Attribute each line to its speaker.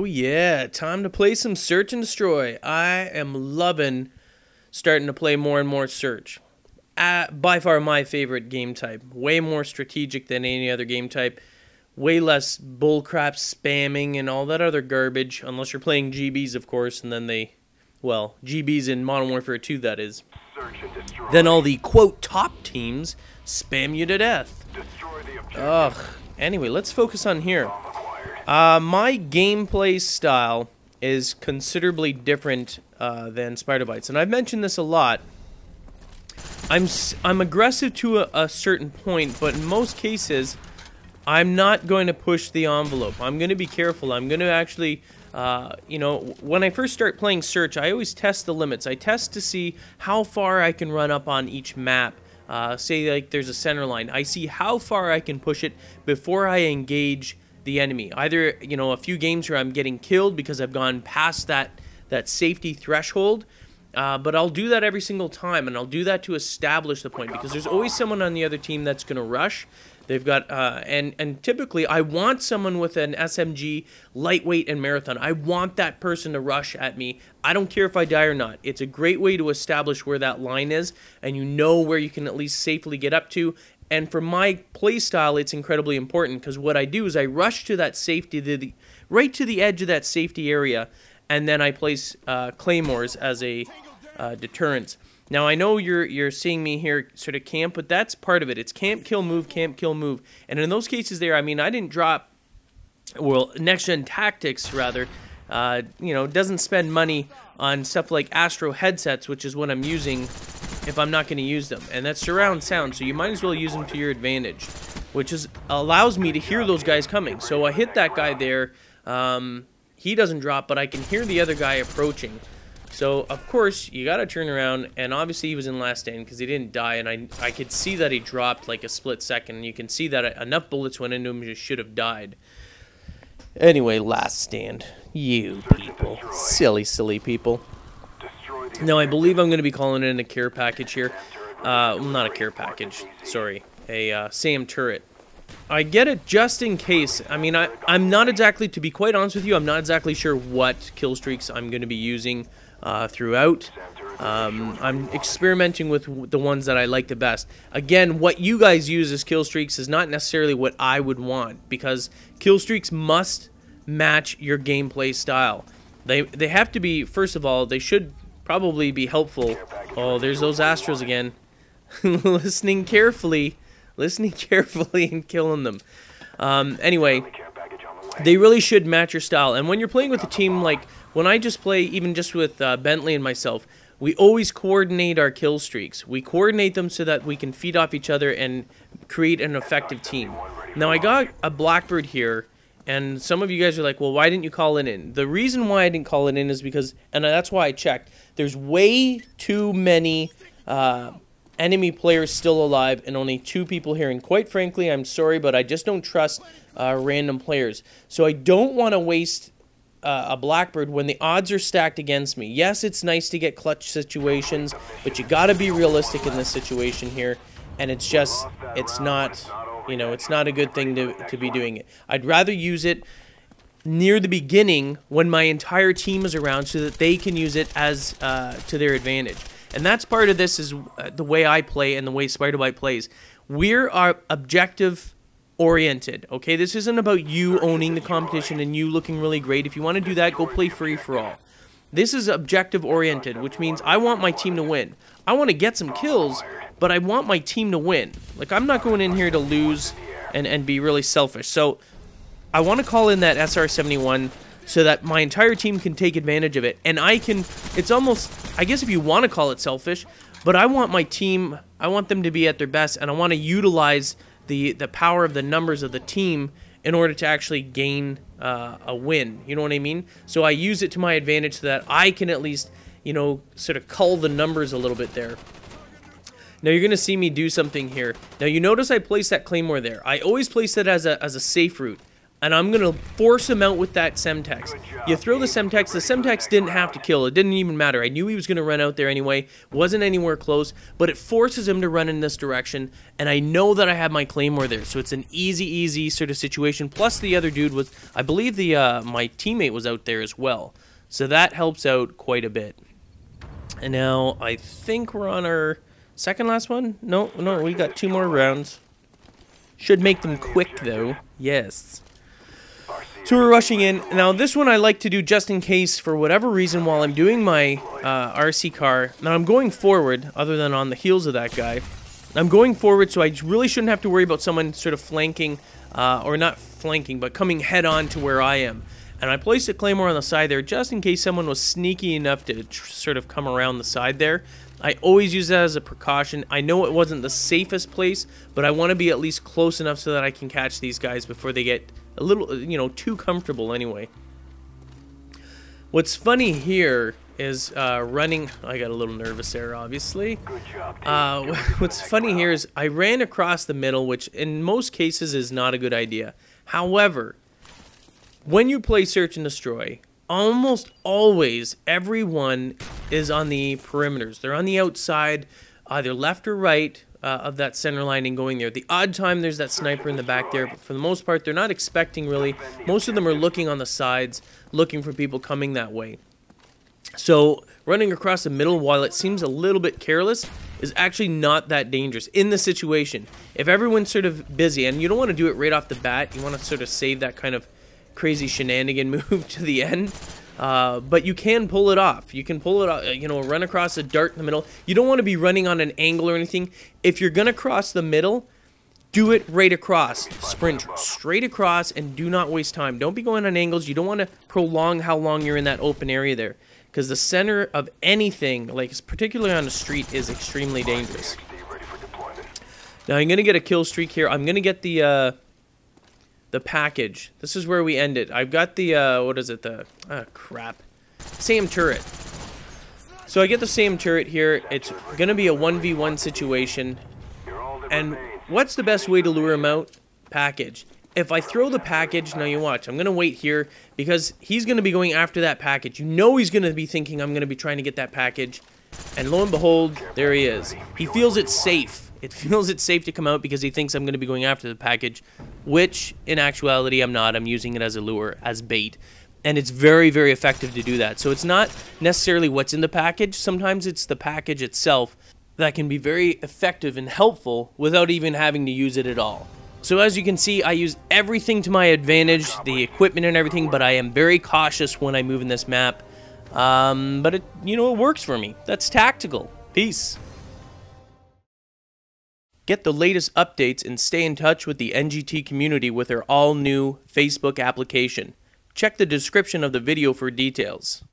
Speaker 1: Oh yeah, time to play some Search and Destroy. I am loving starting to play more and more Search. By far my favorite game type. Way more strategic than any other game type. Way less bullcrap spamming and all that other garbage. Unless you're playing GBs, of course, and then well, GBs in Modern Warfare 2, that is. Then all the, quote, top teams spam you to death. Ugh. Anyway, let's focus on here. My gameplay style is considerably different than Spider Bites, and I've mentioned this a lot. I'm aggressive to a certain point, but in most cases, I'm not going to push the envelope. I'm going to be careful. I'm going to actually, you know, when I first start playing Search, I always test the limits. I test to see how far I can run up on each map. Say like there's a center line. I see how far I can push it before I engage the enemy. Either, you know, a few games where I'm getting killed because I've gone past that safety threshold, but I'll do that every single time, and I'll do that to establish the point, because there's always someone on the other team that's going to rush. They've got, and typically I want someone with an SMG, lightweight, and marathon. I want that person to rush at me. I don't care if I die or not. It's a great way to establish where that line is, and you know where you can at least safely get up to. And for my play style, it's incredibly important, because what I do is I rush to that safety, right to the edge of that safety area, and then I place claymores as a deterrence. Now, I know you're seeing me here sort of camp, but that's part of it. It's camp, kill, move, camp, kill, move. And in those cases there, I mean, I didn't drop, well, NextGenTactics, rather, you know, doesn't spend money on stuff like Astro headsets, which is what I'm using if I'm not going to use them. And that's surround sound, so you might as well use them to your advantage, which allows me to hear those guys coming. So I hit that guy there. He doesn't drop, but I can hear the other guy approaching. So, of course, you got to turn around, and obviously he was in last stand because he didn't die, and I could see that he dropped like a split second, and you can see that enough bullets went into him, he should have died. Anyway, last stand. You people. Silly, silly people. Now, I believe I'm going to be calling in a care package here. Well, not a care package, sorry. A SAM turret. I get it just in case. I mean, I'm not exactly, to be quite honest with you, I'm not exactly sure what kill streaks I'm going to be using throughout. I'm experimenting with the ones that I like the best. Again, what you guys use as kill streaks is not necessarily what I would want, because kill streaks must match your gameplay style. They have to be, first of all, they should probably be helpful. Oh, there's those Astros again. Listening carefully and killing them. Anyway, they really should match your style. And when you're playing with a team, like when I just play, even just with Bentley and myself, we always coordinate our kill streaks. We coordinate them so that we can feed off each other and create an effective team. Now, I got a Blackbird here, and some of you guys are like, well, why didn't you call it in? The reason why I didn't call it in is because, and that's why I checked, there's way too many enemy players still alive and only 2 people here. And quite frankly, I'm sorry, but I just don't trust random players. So I don't want to waste a Blackbird when the odds are stacked against me. Yes, it's nice to get clutch situations, but you got to be realistic in this situation here. And it's just, it's not, you know, it's not a good thing to be doing it. I'd rather use it near the beginning when my entire team is around so that they can use it as to their advantage. And that's part of this, is the way I play and the way Spider-Bite plays. We're objective oriented, okay? This isn't about you owning the competition and you looking really great. If you want to do that, go play free-for-all. This is objective oriented, which means I want my team to win. I want to get some kills, but I want my team to win. Like, I'm not going in here to lose and be really selfish. So I want to call in that SR-71 so that my entire team can take advantage of it. And I can, it's almost, I guess if you want to call it selfish, but I want my team, I want them to be at their best, and I want to utilize the power of the numbers of the team in order to actually gain a win. You know what I mean? So I use it to my advantage so that I can at least, you know, sort of cull the numbers a little bit there. Now you're going to see me do something here. Now you notice I placed that Claymore there. I always place it as a safe route. and I'm going to force him out with that Semtex. You throw the Semtex didn't have to kill. It didn't even matter. I knew he was going to run out there anyway. Wasn't anywhere close, but it forces him to run in this direction, and I know that I have my Claymore there, so it's an easy sort of situation. Plus, the other dude was, I believe my teammate was out there as well, so that helps out quite a bit. And now, I think we're on our second last one? No, we got 2 more rounds. Should make them quick, though. Yes. So we're rushing in. Now, this one I like to do just in case, for whatever reason, while I'm doing my RC car. Now, I'm going forward, other than on the heels of that guy. I'm going forward, so I really shouldn't have to worry about someone sort of flanking, or not flanking, but coming head-on to where I am. And I placed a Claymore on the side there, just in case someone was sneaky enough to sort of come around the side there. I always use that as a precaution. I know it wasn't the safest place, but I want to be at least close enough so that I can catch these guys before they get a little, you know, too comfortable anyway. What's funny here is running... I got a little nervous there, obviously. What's funny here is I ran across the middle, which in most cases is not a good idea. However, when you play Search and Destroy, almost always everyone is on the perimeters. They're on the outside, either left or right of that center line and going there. The odd time there's that sniper in the back there, but for the most part they're not expecting really. Most of them are looking on the sides, looking for people coming that way. So running across the middle, while it seems a little bit careless, is actually not that dangerous in the situation. If everyone's sort of busy, and you don't want to do it right off the bat, you want to sort of save that kind of crazy shenanigan move to the end, but you can pull it off. You can pull it off, you know, run across a dart in the middle. You don't want to be running on an angle or anything. If you're gonna cross the middle, do it right across. Sprint straight across and do not waste time. Don't be going on angles. You don't want to prolong how long you're in that open area there, because the center of anything, like particularly on the street, is extremely dangerous. Now I'm gonna get a kill streak here. I'm gonna get the package. This is where we end it. I've got the, what is it, crap. SAM turret. So I get the SAM turret here. It's gonna be a 1v1 situation. And what's the best way to lure him out? Package. If I throw the package, now you watch, I'm gonna wait here, because he's gonna be going after that package. You know he's gonna be thinking I'm gonna be trying to get that package. And lo and behold, there he is. He feels it's safe. It feels it's safe to come out because he thinks I'm going to be going after the package, which in actuality I'm not. I'm using it as a lure, as bait. And it's very effective to do that. So it's not necessarily what's in the package. Sometimes it's the package itself that can be very effective and helpful without even having to use it at all. So as you can see, I use everything to my advantage, the equipment and everything, but I am very cautious when I move in this map. But it, you know, it works for me. That's tactical. Peace. Get the latest updates and stay in touch with the NGT community with their all-new Facebook application. Check the description of the video for details.